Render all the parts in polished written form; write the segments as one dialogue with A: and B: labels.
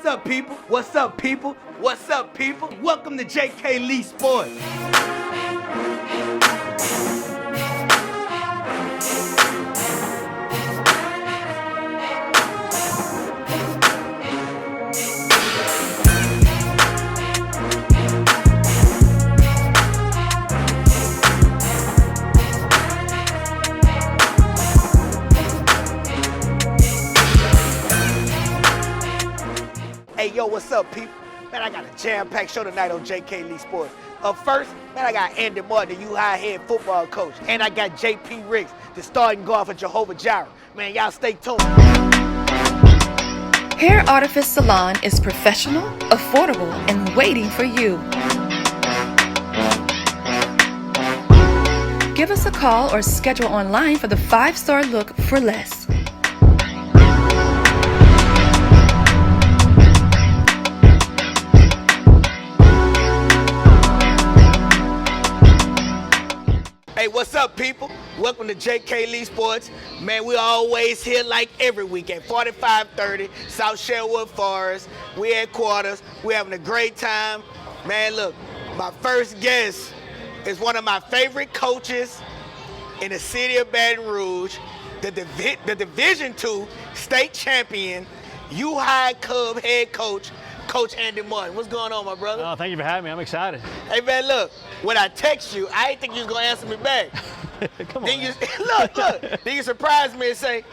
A: What's up, people? What's up, people? What's up, people? Welcome to JK Lee Sportz. Hey, yo, what's up, people? Man, I got a jam-packed show tonight on JK Lee Sportz. Up first, man, I got Andy Martin, the U-High head football coach. And I got JP Riggs, the starting guard for Jehovah Jireh. Man, y'all stay tuned.
B: Hair Artifice Salon is professional, affordable, and waiting for you. Give us a call or schedule online for the 5-star look for less.
A: Hey, what's up, people? Welcome to JK Lee Sportz. Man, we always here like every week at 4530 South Sherwood Forest. We at quarters. We having a great time. Man, look, my first guest is one of my favorite coaches in the city of Baton Rouge, the Division II state champion, U-High Cub head coach, Coach Andy Martin. What's going on, my brother?
C: Oh, thank you for having me. I'm excited.
A: Hey, man, look, when I text you, I didn't think you was going to answer me back.
C: Come on.
A: Then look. Then you surprised me and say,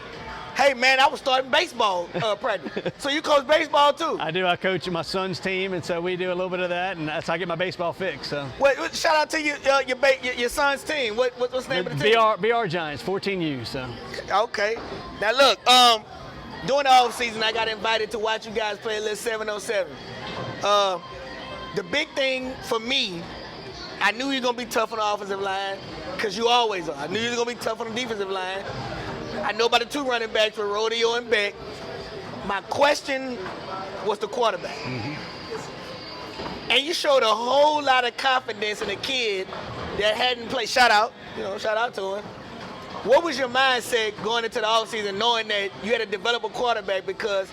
A: hey, man, I was starting baseball practice. So you coach baseball, too?
C: I do. I coach my son's team, and so we do a little bit of that, and that's how I get my baseball fix. So.
A: Shout out to your son's team. What's the name of the team?
C: BR Giants, 14U. So.
A: Okay. Now, look, during the offseason, I got invited to watch you guys play a little 7-on-7. The big thing for me, I knew you were going to be tough on the offensive line, because you always are. I knew you were going to be tough on the defensive line. I know about the two running backs with Rodeo and Beck. My question was the quarterback. Mm-hmm. And you showed a whole lot of confidence in a kid that hadn't played. Shout out to him. What was your mindset going into the offseason knowing that you had to develop a quarterback because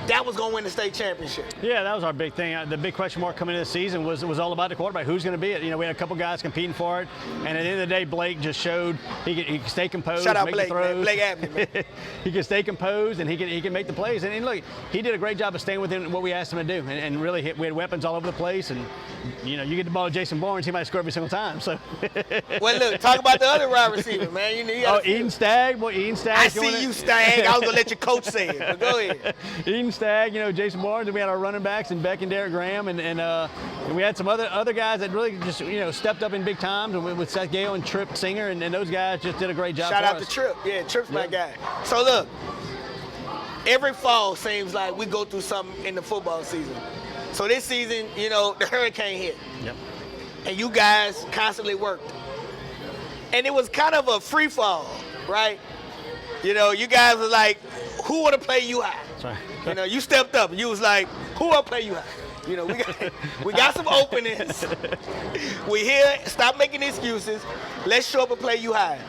A: that was going to win the state championship?
C: Yeah, that was our big thing. The big question mark coming into the season was all about the quarterback. Who's going to be it? You know, we had a couple guys competing for it, and at the end of the day, Blake just showed he can stay composed.
A: Shout out
C: make
A: Blake,
C: the throws.
A: man. Blake Avenue, man.
C: He can stay composed, and he can make the plays. And look, he did a great job of staying within what we asked him to do, and really we had weapons all over the place. And you know, you get the ball to Jason Barnes, he might score every single time. So.
A: Well, look, talk about the other wide receiver, man.
C: Eden Stagg. Well, Eden Stagg.
A: I see you, Stagg. I was gonna let your coach say it, but go ahead.
C: Eden Stagg, you know, Jason Barnes, and we had our running backs and Beck and Derek Graham, and we had some other guys that really just stepped up in big times, and with Seth Gale and Tripp Singer, and those guys just did a great job.
A: Shout out to Tripp. Yeah, Tripp's my guy. So look, every fall seems like we go through something in the football season. So this season, the hurricane hit.
C: Yep. And
A: you guys constantly worked. And it was kind of a free fall, right? You guys were like, who want to play U-High?
C: That's right.
A: You stepped up and you was like, who want to play U-High? We got some openings. We here, stop making excuses. Let's show up and play U-High.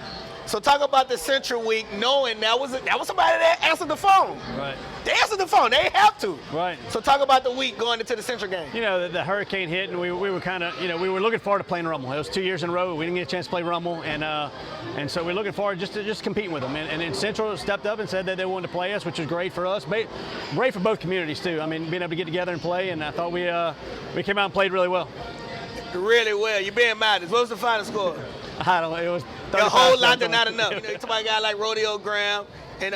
A: So talk about the Central Week, knowing that was somebody that answered the phone.
C: Right.
A: They answered the phone. They didn't have to.
C: Right.
A: So talk about the week going into the Central game.
C: The hurricane hit, and we were kind of, we were looking forward to playing Rummel. It was 2 years in a row. We didn't get a chance to play Rummel, and so we're looking forward just competing with them. And then Central stepped up and said that they wanted to play us, which was great for us. Great for both communities, too. I mean, being able to get together and play, and I thought we came out and played really well.
A: Really well. You're being modest. What was the final score?
C: I don't know. It was
A: a whole lot to not enough. You're talking about a guy like Rodeo Graham and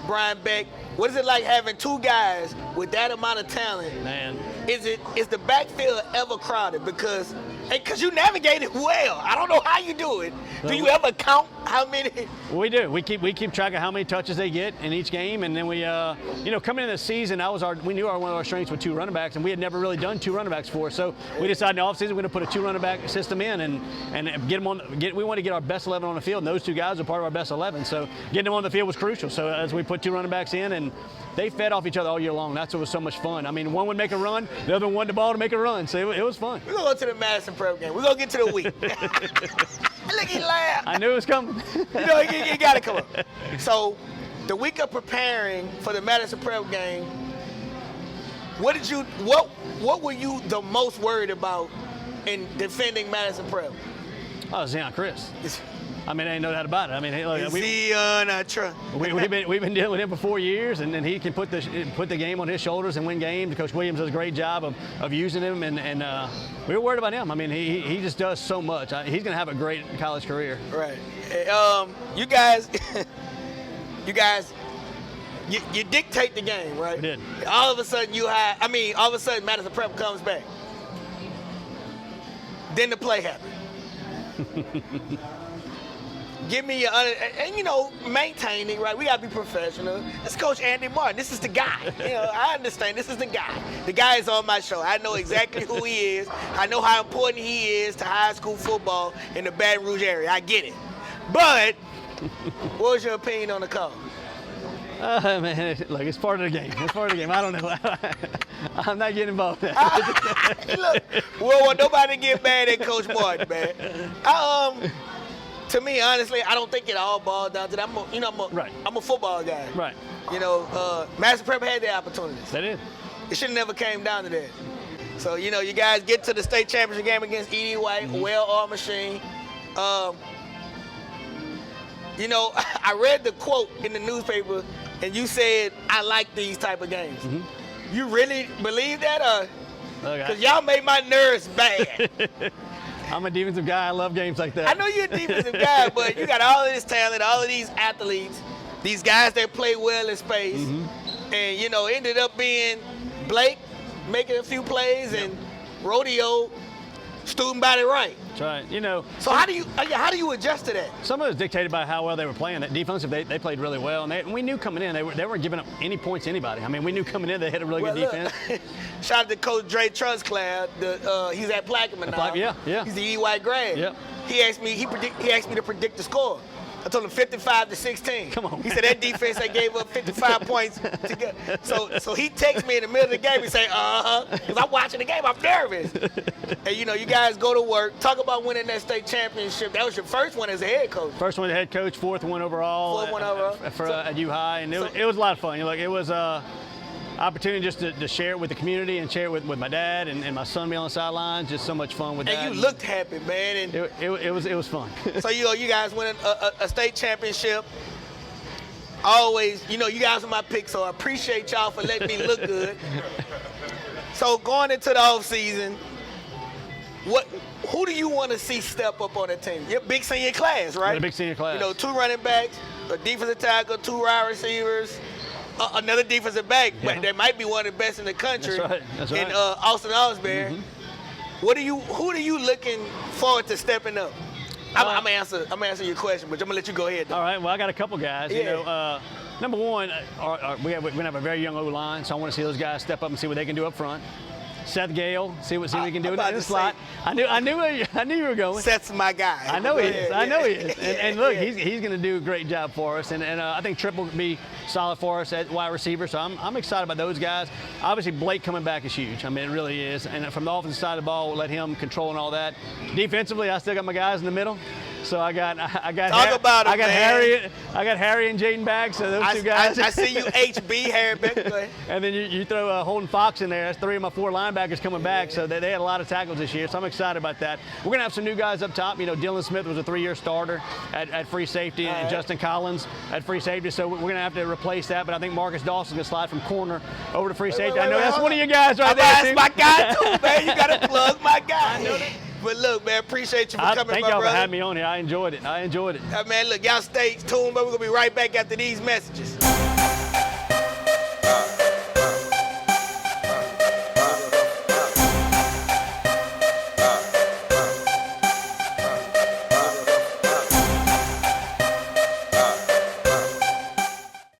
A: Brian Beck. What is it like having two guys with that amount of talent?
C: Man.
A: Is the backfield ever crowded? Because you navigate it well. I don't know how you do it. Do you ever count how many?
C: We do. We keep track of how many touches they get in each game, and then we, coming into the season, we knew one of our strengths with two running backs, and we had never really done two running backs before. So we decided in the offseason we're going to put a two running back system in and get them on. We want to get our best 11 on the field, and those two guys are part of our best 11. So getting them on the field was crucial. So as we put two running backs in, and they fed off each other all year long. That's what was so much fun. I mean, one would make a run, the other one wanted the ball to make a run. So it was fun.
A: We're going to go to the Madison Prep game. We're going to get to the week. Look, he laughed.
C: I knew it was coming.
A: You got to come up. So the week of preparing for the Madison Prep game, what were you the most worried about in defending Madison Prep?
C: Oh, Zion Chris. I mean, ain't no doubt about it. I mean, hey, look, we've been dealing with him for 4 years, and he can put the game on his shoulders and win games. Coach Williams does a great job of using him, and we were worried about him. I mean, he just does so much. He's going to have a great college career.
A: Right. You guys, you dictate the game, right?
C: We did.
A: All of a sudden all of a sudden Madison Prep comes back. Then the play happened. Give me your maintain it, right? We gotta be professional. This is Coach Andy Martin. This is the guy. I understand. This is the guy. The guy is on my show. I know exactly who he is. I know how important he is to high school football in the Baton Rouge area. I get it. But what was your opinion on the call?
C: Man, look, it's part of the game. It's part of the game. I don't know. I'm not getting involved in that.
A: Look, we don't want nobody to get mad at Coach Martin, man. To me, honestly, I don't think it all boils down to that. I'm a football guy.
C: Right.
A: Madison Prep had their opportunities.
C: They did.
A: It should have never came down to that. So, you guys get to the state championship game against E.D. White, well-armed machine. I read the quote in the newspaper, and you said, I like these type of games. Mm-hmm. You really believe that? Because y'all made my nerves bad.
C: I'm a defensive guy. I love games like that.
A: I know you're a defensive guy, but you got all of this talent, all of these athletes, these guys that play well in space. Mm-hmm. And, ended up being Blake making a few plays and Rodeo student body right.
C: That's right.
A: So how do you adjust to that?
C: Some of it was dictated by how well they were playing. That defensive, they played really well, and we knew coming in they weren't giving up any points to anybody. I mean, we knew coming in they had a really good defense.
A: Shout out to Coach Dre Trustcloud. He's at Plaquemine now.
C: Yeah.
A: He's the E.Y. grad.
C: Yep.
A: He asked me to predict the score. I told him 55-16.
C: Come on.
A: He said that defense they gave up 55 points together. So he texts me in the middle of the game and say, because I'm watching the game, I'm nervous. And you guys go to work. Talk about winning that state championship. That was your first one as a head coach.
C: First one as head coach, fourth one overall. At U High, and it was a lot of fun. It was opportunity just to share it with the community and share it with my dad and my son being on the sidelines. Just so much fun with that.
A: And you looked happy, man. And
C: it was fun.
A: So you guys win a state championship. Always, you guys are my pick, so I appreciate y'all for letting me look good. So going into the off season, who do you want to see step up on the team? You're big senior class, right?
C: A big senior class.
A: 2 running backs, a defensive tackle, 2 wide receivers. Another defensive back, but that might be one of the best in the country.
C: That's right.
A: In Austin Osbury. Mm-hmm. Who are you looking forward to stepping up? I'm gonna answer your question, but I'm gonna let you go ahead.
C: All right. Well, I got a couple guys.
A: Yeah.
C: Number one, we're gonna have a very young O-line, so I want to see those guys step up and see what they can do up front. Seth Gale, see what we can do in the slot. I knew you were going.
A: Seth's my guy.
C: I know he is. I know he is. And look,
A: yeah.
C: he's going to do a great job for us. And I think Tripp will be solid for us at wide receiver. So I'm excited about those guys. Obviously, Blake coming back is huge. I mean, it really is. And from the offensive side of the ball, we'll let him control and all that. Defensively, I still got my guys in the middle. So I got Harry and Jaden back. So those two guys.
A: I see you, HB Harry back.
C: And then you throw Holden Fox in there. That's 3 of my 4 linebackers coming back. So they had a lot of tackles this year. So I'm excited about that. We're gonna have some new guys up top. Dylan Smith was a 3-year starter at free safety, and Justin Collins at free safety. So we're gonna have to replace that. But I think Marcus Dawson's gonna slide from corner over to free safety. I know that's one of you guys right there.
A: That's my guy too, man. You gotta plug my guy. I know that. But look, man, appreciate you for coming,
C: thank y'all for having me on here. I enjoyed it.
A: Man, look, y'all stay tuned, but we're going to be right back after these messages.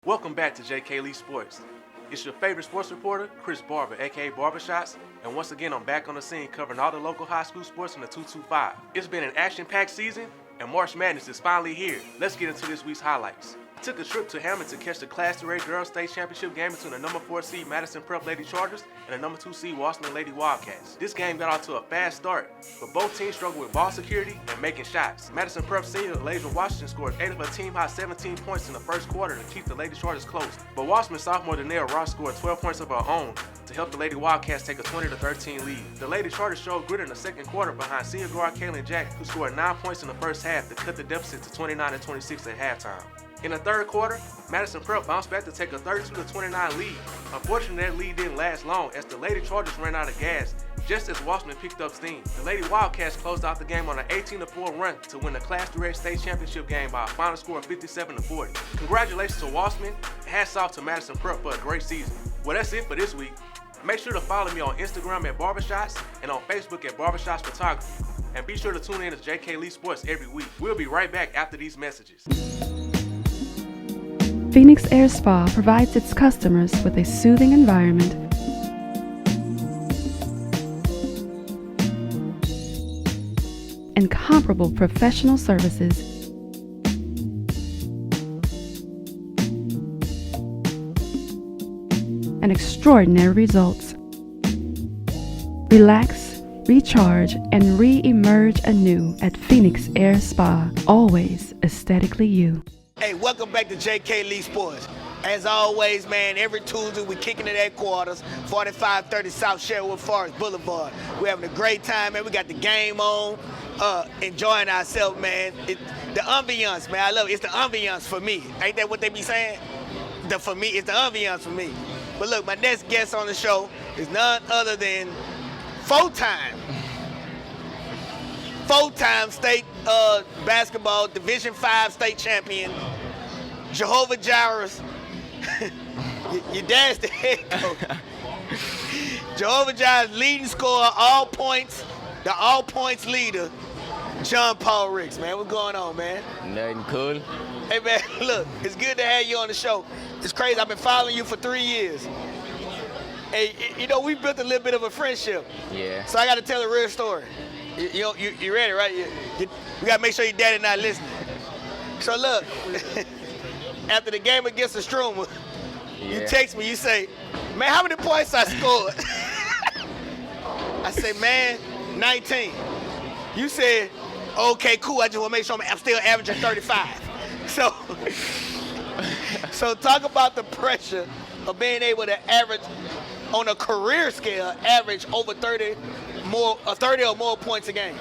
D: Welcome back to JK Lee Sportz. It's your favorite sports reporter, Chris Barber, aka Barbershots, and once again I'm back on the scene covering all the local high school sports in the 225. It's been an action-packed season, and March Madness is finally here. Let's get into this week's highlights. I took a trip to Hammond to catch the Class 3A Girls State Championship game between the number 4 seed Madison Prep Lady Chargers and the number 2 seed Washington Lady Wildcats. This game got off to a fast start, but both teams struggled with ball security and making shots. Madison Prep senior Lasia Washington scored 8 of her team-high 17 points in the first quarter to keep the Lady Chargers close. But Washington sophomore Danielle Ross scored 12 points of her own, to help the Lady Wildcats take a 20-13 lead. The Lady Chargers showed grit in the second quarter behind senior guard Kaylin Jack, who scored 9 points in the first half to cut the deficit to 29-26 at halftime. In the third quarter, Madison Prep bounced back to take a 32-29 lead. Unfortunately, that lead didn't last long as the Lady Chargers ran out of gas just as Wasserman picked up steam. The Lady Wildcats closed out the game on an 18-4 run to win the Class 3A state championship game by a final score of 57-40. Congratulations to Wasserman, and hats off to Madison Prep for a great season. Well, that's it for this week. Make sure to follow me on Instagram at Barbershots and on Facebook at Barbershots Photography. And be sure to tune in to JK Lee Sportz every week. We'll be right back after these messages.
E: Phoenix Air Spa provides its customers with a soothing environment, incomparable professional services, and extraordinary results. Relax, recharge, and re-emerge anew at Phoenix Air Spa, always aesthetically you.
A: Hey, welcome back to JK Lee Sportz. As always, man, every Tuesday we kicking it at quarters, 4530 South Sherwood Forest Boulevard. We're having a great time, man. We got the game on, enjoying ourselves, man. The ambiance, man, I love it. It's the ambiance for me. Ain't that what they be saying? For me, it's the ambiance for me. But look, my next guest on the show is none other than four-time state basketball Division V state champion, Jehovah Jireh. Your dad's the head coach. Jehovah Jireh's leading scorer, the all points leader, John Paul Ricks, man. What's going on, man?
F: Nothing cool.
A: Hey, man, look, it's good to have you on the show. It's crazy. I've been following you for 3 years. Hey, you know, we built a little bit of a friendship.
F: Yeah.
A: So I got to tell a real story. You ready, right? We got to make sure your daddy not listening. So look, after the game against the Struma, you text me, you say, man, how many points I scored? I say, man, 19. You said, okay, cool, I just want to make sure I'm still averaging 35. So talk about the pressure of being able to average, on a career scale, average over 30 or more points a game.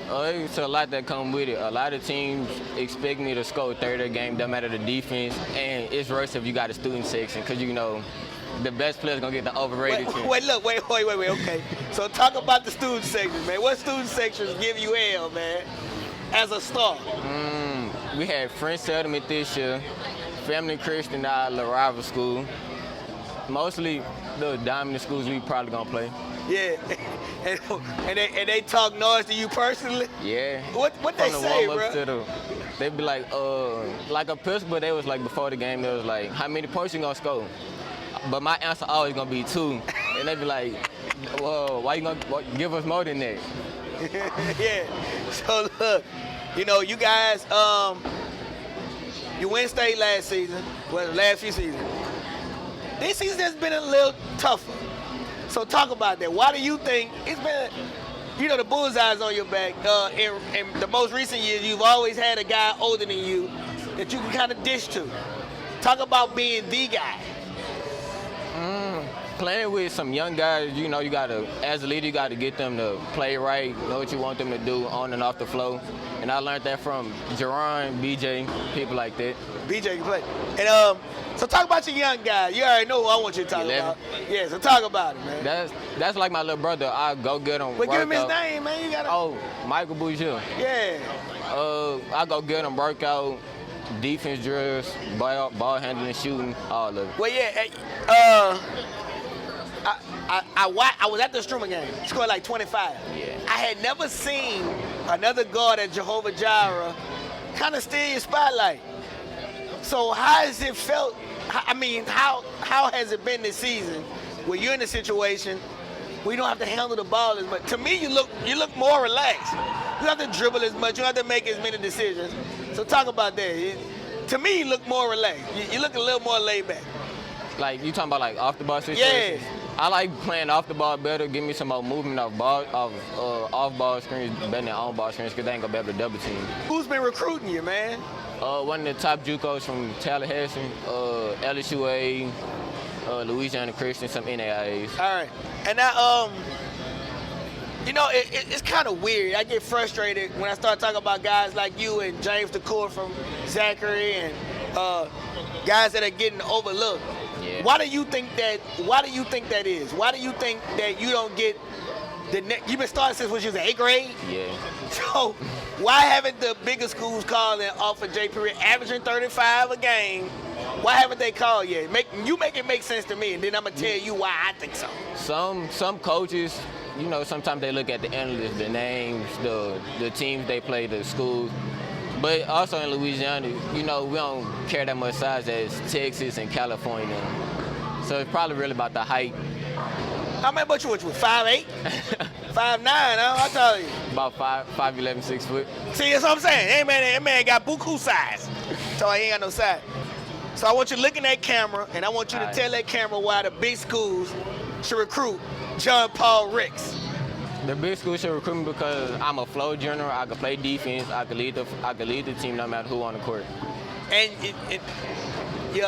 F: It's a lot that come with it. A lot of teams expect me to score 30 a game, doesn't matter the defense, and it's worse if you got a student section, because you know the best player's gonna get the overrated team.
A: Wait, okay. So talk about the student sections, man. What student sections give you hell, man, as a star?
F: We had French Settlement this year, Family Christian out of La Rival School. Mostly the dominant schools we probably gonna play.
A: Yeah, and they talk noise to you personally?
F: Yeah.
A: What they say, bro?
F: They be like a pistol, they was like before the game, they was like, how many points you gonna score? But my answer always gonna be 2. And they be like, whoa, why you gonna give us more than that?
A: Yeah, so look, you know, you guys, you win state last season, well, the last few seasons. This season has been a little tougher. So talk about that. Why do you think it's been, you know, the bullseye's on your back? In the most recent years, you've always had a guy older than you that you can kind of dish to. Talk about being the guy.
F: Playing with some young guys, you know, you gotta, as a leader, you gotta get them to play right, know what you want them to do on and off the floor. And I learned that from Jireh, BJ, people like that.
A: BJ can play. And so talk about your young guy. You already know who I want you to talk
F: 11.
A: about. Yeah, so talk about it, man.
F: That's like my little brother. I go get him.
A: But give him his name, man. You gotta.
F: Oh, Michael Bouger.
A: Yeah.
F: I go get him workout, defense drills, ball handling, shooting, all of it.
A: Well, yeah. I was at the Struma game. He scored like 25.
F: Yeah.
A: I had never seen another guard at Jehovah Jireh kind of steal your spotlight. So how has it felt? I mean, how has it been this season where you're in a situation where you don't have to handle the ball as much? To me, you look more relaxed. You don't have to dribble as much. You don't have to make as many decisions. So talk about that. To me, you look more relaxed. You look a little more laid back.
F: Like, you talking about like off the ball situations?
A: Yeah.
F: I like playing off the ball better, give me some more movement off ball screens better than on ball screens, because they ain't gonna be able to double team.
A: Who's been recruiting you, man?
F: One of the top JUCOs from Tallahassee, LSUA, Louisiana Christian, some NAIAs.
A: All right. And now, you know, it's kind of weird. I get frustrated when I start talking about guys like you and James DeCour from Zachary and guys that are getting overlooked.
F: Yeah.
A: Why do you think that is? Why do you think that you don't get you've been starting since when you was in 8th grade?
F: Yeah.
A: So why haven't the bigger schools called and offered J. Period averaging 35 a game? Why haven't they called yet? Make it make sense to me, and then I'm gonna tell you why I think so.
F: Some coaches, you know, sometimes they look at the analysts, the names, the teams they play, the schools. But also in Louisiana, you know, we don't carry that much size as Texas and California. So it's probably really about the height.
A: How many about you? What you 5'8"? 5'9", huh? I tell you.
F: About 5'11", 6 foot.
A: See, that's what I'm saying. Hey, man, that man got buku size. So he ain't got no size. So I want you to look in that camera, and I want you to tell that camera why the big schools should recruit John Paul Ricks.
F: The big school should recruit me because I'm a flow general. I can play defense. I can lead the team no matter who on the court.
A: And you're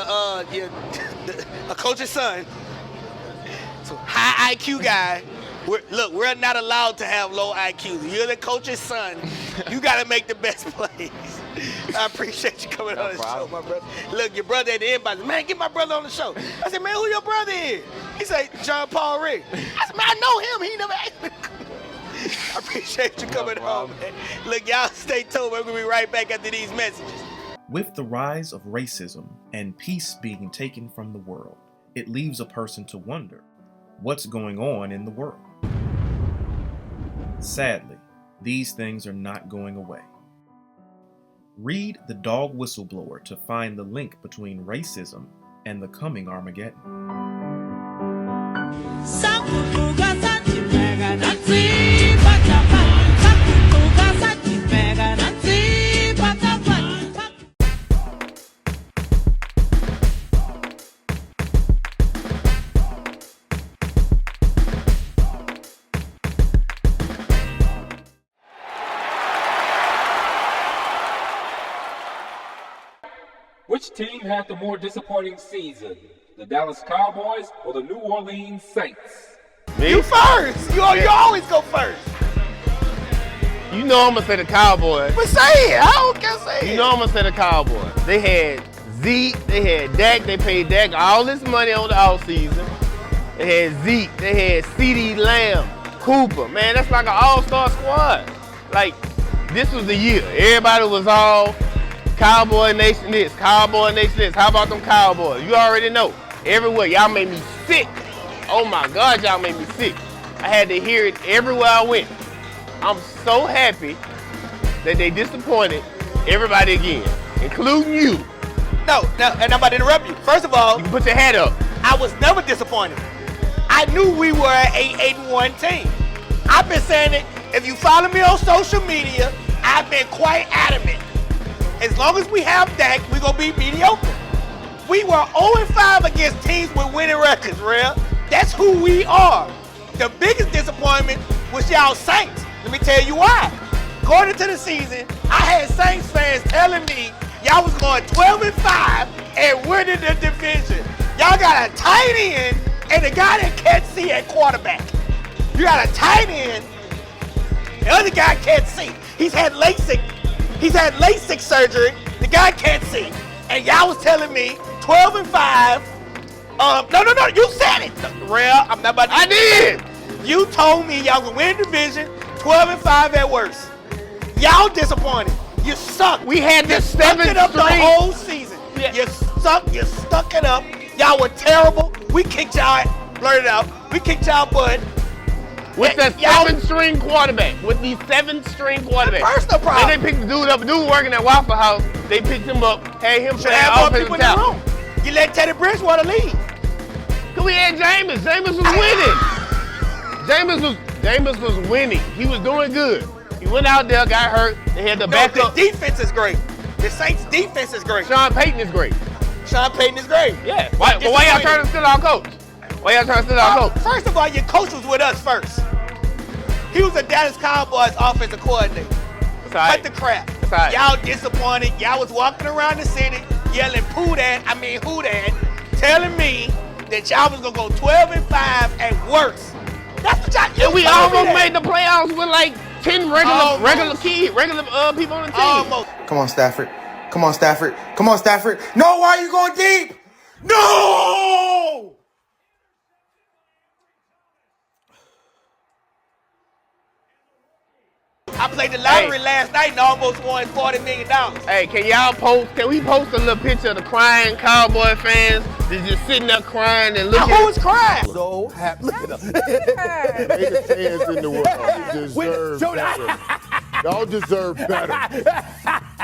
A: a coach's son. So high IQ guy. We're not allowed to have low IQ. You're the coach's son. You got to make the best plays. I appreciate you coming on the show, my brother. Look, your brother at the end, man, get my brother on the show. I said, man, who your brother is? He said, John Paul Rick. I said, man, I know him. He never asked me. I appreciate you coming on, man. Look, y'all stay tuned. We're going to be right back after these messages.
G: With the rise of racism and peace being taken from the world, it leaves a person to wonder, what's going on in the world? Sadly, these things are not going away. Read The Dog Whistleblower to find the link between racism and the coming Armageddon.
H: Which team had the more disappointing season? The Dallas Cowboys or the New Orleans Saints?
I: Me?
A: You first. You always go first.
I: You know I'm going to say the Cowboys.
A: But say it. I don't care, say it.
I: You know I'm going to say the Cowboys. They had Zeke. They had Dak. They paid Dak all this money on the offseason. They had Zeke. They had CeeDee Lamb, Cooper. Man, that's like an all-star squad. Like, this was the year. Everybody was all Cowboy Nation this, Cowboy Nation this. How about them Cowboys? You already know. Everywhere. Y'all made me sick. Oh my God, y'all made me sick. I had to hear it everywhere I went. I'm so happy that they disappointed everybody again, including you.
A: No, and I'm about to interrupt you. First of all,
I: You can put your hat up.
A: I was never disappointed. I knew we were an 8-1 team. I've been saying it. If you follow me on social media, I've been quite adamant. As long as we have Dak, we're going to be mediocre. We were 0-5 against teams with winning records, real. That's who we are. The biggest disappointment was y'all Saints. Let me tell you why. Going into the season, I had Saints fans telling me y'all was going 12-5 and winning the division. Y'all got a tight end and a guy that can't see at quarterback. You got a tight end, the other guy can't see. He's had LASIK surgery. The guy can't see. And y'all was telling me 12-5. No, you said it. Real, I'm not about to.
I: I did.
A: You told me y'all gonna win the division 12-5 at worst. Y'all disappointed. You suck.
I: We had the
A: stuck it up the
I: string.
A: whole season.
I: Yeah.
A: You stuck it up. Y'all were terrible. We kicked y'all, blurted out. We kicked y'all butt.
I: With the 7-string quarterback. With the 7-string quarterback.
A: Personal problem.
I: And they picked the dude up. The dude working at Waffle House. They picked him up. Had him
A: Should
I: play
A: have more
I: offensive
A: people in the
I: tackle.
A: room. You let Teddy Bridgewater lead.
I: Cause we had Jameis. Jameis was winning. Jameis was winning. He was doing good. He went out there, got hurt. They had the backup.
A: The defense is great. The Saints' defense is great.
I: Sean Payton is great.
A: Sean Payton is great.
I: Yeah. Why y'all trying to steal our coach? Why y'all trying to steal our coach?
A: First of all, your coach was with us first. He was a Dallas Cowboys offensive coordinator. Cut the crap.
I: Right.
A: Y'all disappointed. Y'all was walking around the city yelling who that, telling me that y'all was gonna go 12-5 at worst. That's what y'all.
I: And we almost made the playoffs with like 10 regular people on the team.
A: Almost.
J: Come on, Stafford. Come on, Stafford. Come on, Stafford. No, why are you going deep? No!
A: I played the lottery last night and almost won $40 million.
I: Hey, can we post a little picture of the crying Cowboy fans that's just sitting there crying and looking?
A: Who was crying?
K: So happy. Look at them.
L: Greatest fans in the world deserve better. Y'all deserve better.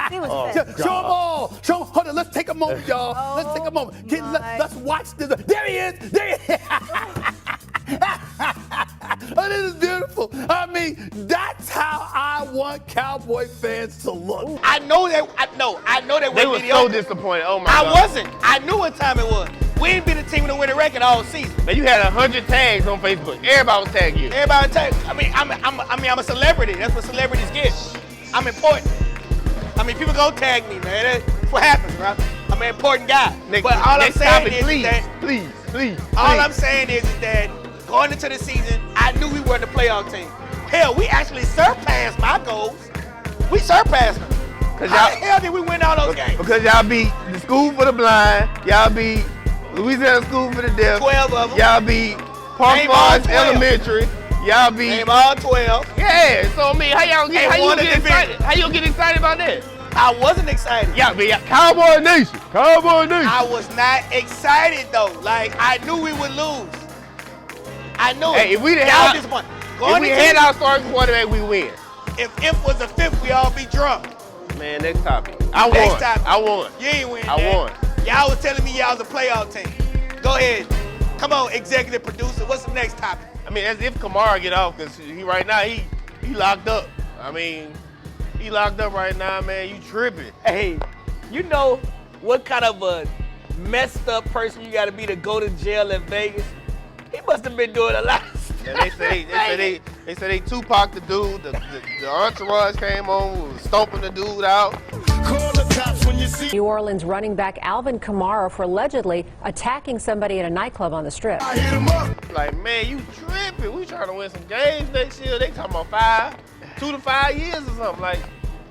K: Show them all. Hold on, let's take a moment, y'all. Let's take a moment. Let's watch this. There he is. There he is. Oh, this is beautiful. I mean, that's how I want Cowboy fans to look.
A: I know that.
I: They were so disappointed. Oh my God.
A: I wasn't. I knew what time it was. We ain't been a team to win a record all season.
I: Man, you had 100 tags on Facebook. Everybody was tagging you.
A: Everybody tagged. I'm a celebrity. That's what celebrities get. I'm important. I mean, people gonna tag me, man. That's what happens, bro. I'm an important guy. But all I'm saying is that all I'm saying is that going into the season, I knew we were the playoff team. Hell, we actually surpassed my goals. We surpassed them. How the hell did we win all those games?
I: Because y'all beat the School for the Blind. Y'all beat Louisiana School for the Deaf.
A: 12 of them.
I: Y'all beat Park Forest Elementary. Y'all beat.
A: Name all 12.
I: Yeah. So I mean, how you get excited? How you get excited about that?
A: I wasn't excited.
I: Yeah, but Cowboy Nation. Cowboy Nation.
A: I was not excited though. Like I knew we would lose. I knew it.
I: If we had our starting quarterback, we win.
A: If was a fifth, we all be drunk.
I: Man, next topic. I won.
A: You ain't win.
I: I won.
A: Y'all was telling me y'all was a playoff team. Go ahead. Come on, executive producer. What's the next topic?
I: I mean, as if Kamara get off, because right now he locked up. I mean, he locked up right now, man. You tripping.
A: Hey, you know what kind of a messed up person you got to be to go to jail in Vegas? He must have been doing a lot of stuff.
I: Yeah, they say they Tupac the dude. The entourage came on, was stomping the dude out.
M: New Orleans running back Alvin Kamara for allegedly attacking somebody at a nightclub on the Strip.
I: Like, man, you tripping. We trying to win some games next year. They talking about 2 to 5 years or something. Like,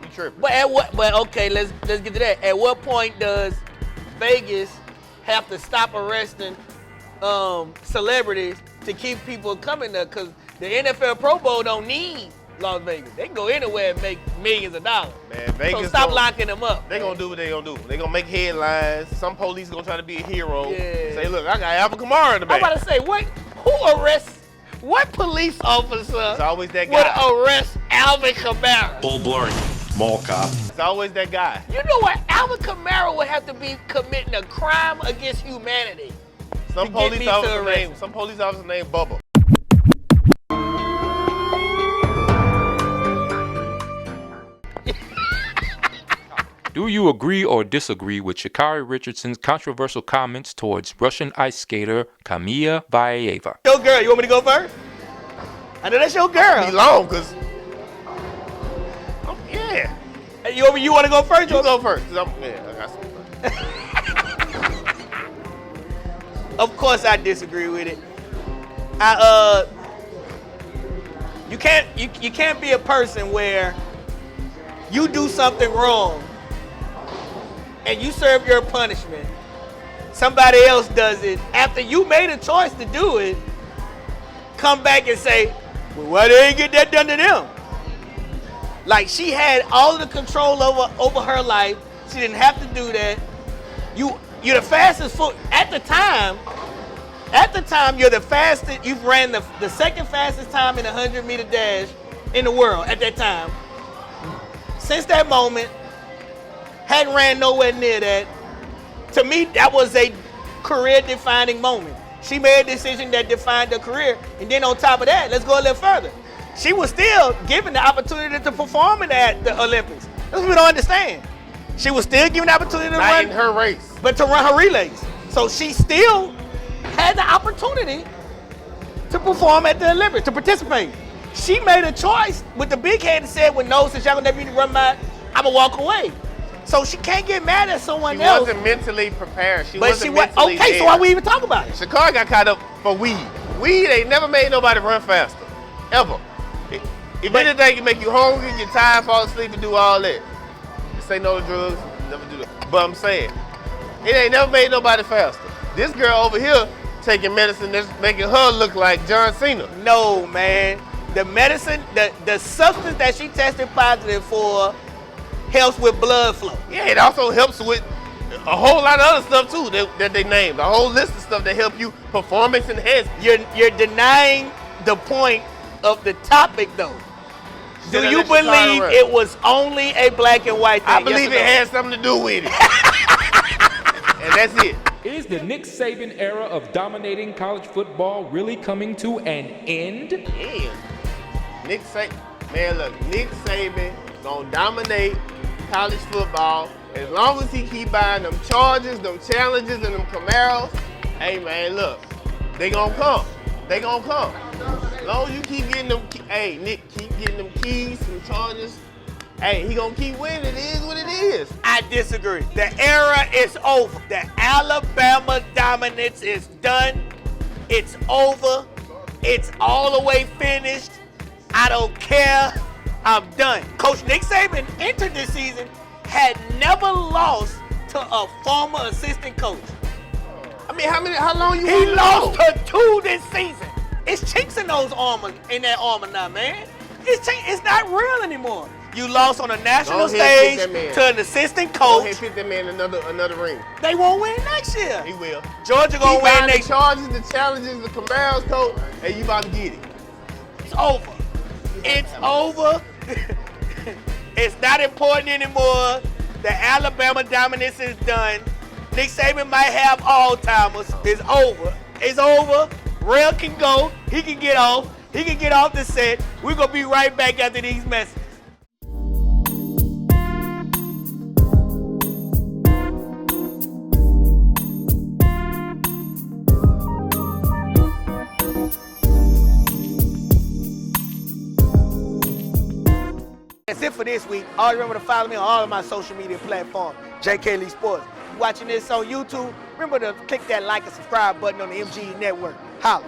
I: you tripping.
A: But okay, let's get to that. At what point does Vegas have to stop arresting celebrities to keep people coming there? Because the NFL Pro Bowl don't need Las Vegas. They can go anywhere and make millions of dollars.
I: Man, Vegas.
A: So stop locking them up.
I: They gonna do what they gonna do. They gonna make headlines. Some police gonna try to be a hero.
A: Yeah.
I: Say, look, I got Alvin Kamara in the back.
A: I'm about to say, what police officer
I: It's always that guy.
A: would arrest Alvin Kamara?
N: Full blurring. Mall cop.
I: It's always that guy.
A: You know what? Alvin Kamara would have to be committing a crime against humanity.
I: Some police officer named Bubba.
H: Do you agree or disagree with Sha'Carri Richardson's controversial comments towards Russian ice skater Kamila Valieva?
A: Your girl, you want me to go first? I know that's your girl.
I: Be long, cause yeah.
A: Hey, you want to go first?
I: You go first. I got some.
A: Of course, I disagree with it. You can't be a person where you do something wrong and you serve your punishment. Somebody else does it after you made a choice to do it. Come back and say, well, why they didn't get that done to them? Like, she had all of the control over her life. She didn't have to do that. You're the fastest foot at the time. At the time, you're the fastest. You've ran the second fastest time in a 100-meter dash in the world at that time. Since that moment, hadn't ran nowhere near that. To me, that was a career-defining moment. She made a decision that defined her career, and then on top of that, let's go a little further. She was still given the opportunity to perform at the Olympics. That's what we don't understand. She was still given the opportunity to run
I: in her race,
A: but to run her relays. So she still had the opportunity to perform at the Olympics, to participate. She made a choice with the big head and said, well, no, since y'all gonna never run my, I'm gonna walk away. So she can't get mad at someone
I: She
A: else.
I: wasn't mentally prepared. She
A: But
I: wasn't
A: she was
I: mentally
A: okay.
I: there.
A: So why we even talk about it?
I: Shakari got caught up for weed. Weed ain't never made nobody run faster, ever. If anything can make you hungry, get tired, fall asleep, and do all that. Say no to drugs, never do that. But I'm saying, it ain't never made nobody faster. This girl over here taking medicine that's making her look like John Cena.
A: No, man. The medicine, the substance that she tested positive for helps with blood flow.
I: Yeah, it also helps with a whole lot of other stuff too that they named. A whole list of stuff that help you performance enhance.
A: You're denying the point of the topic though. Do you believe it was only a black and white thing?
I: I believe it had something to do with it. And that's it.
H: Is the Nick Saban era of dominating college football really coming to an end?
I: Yeah. Nick Saban gonna dominate college football as long as he keep buying them Chargers, them Challengers, and them Camaros. Hey man, look, they gonna come. They gonna come. As long as you keep getting them, hey Nick, keep getting them keys, some Chargers. Hey, he gonna keep winning. It is what it is.
A: I disagree. The era is over. The Alabama dominance is done. It's over. It's all the way finished. I don't care. I'm done. Coach Nick Saban entered this season, had never lost to a former assistant coach.
I: I mean, how long you?
A: He lost to 2 this season. It's chinks in those armor, in that armor now, man. It's not real anymore. You lost on a national stage to an assistant coach.
I: Go ahead, pick that man another ring.
A: They won't win next year.
I: He will.
A: Georgia gonna win next
I: year. The Chargers, the Challenges, the Camaros, coach. Hey, you about to get it.
A: It's over. It's over. It's not important anymore. The Alabama dominance is done. Nick Saban might have Alzheimer's. It's over. It's over. Rail can go. He can get off. He can get off the set. We're going to be right back after these messages. That's it for this week. Always remember to follow me on all of my social media platforms. JK Lee Sportz. Watching this on YouTube, remember to click that like and subscribe button on the MGE Network. Holla.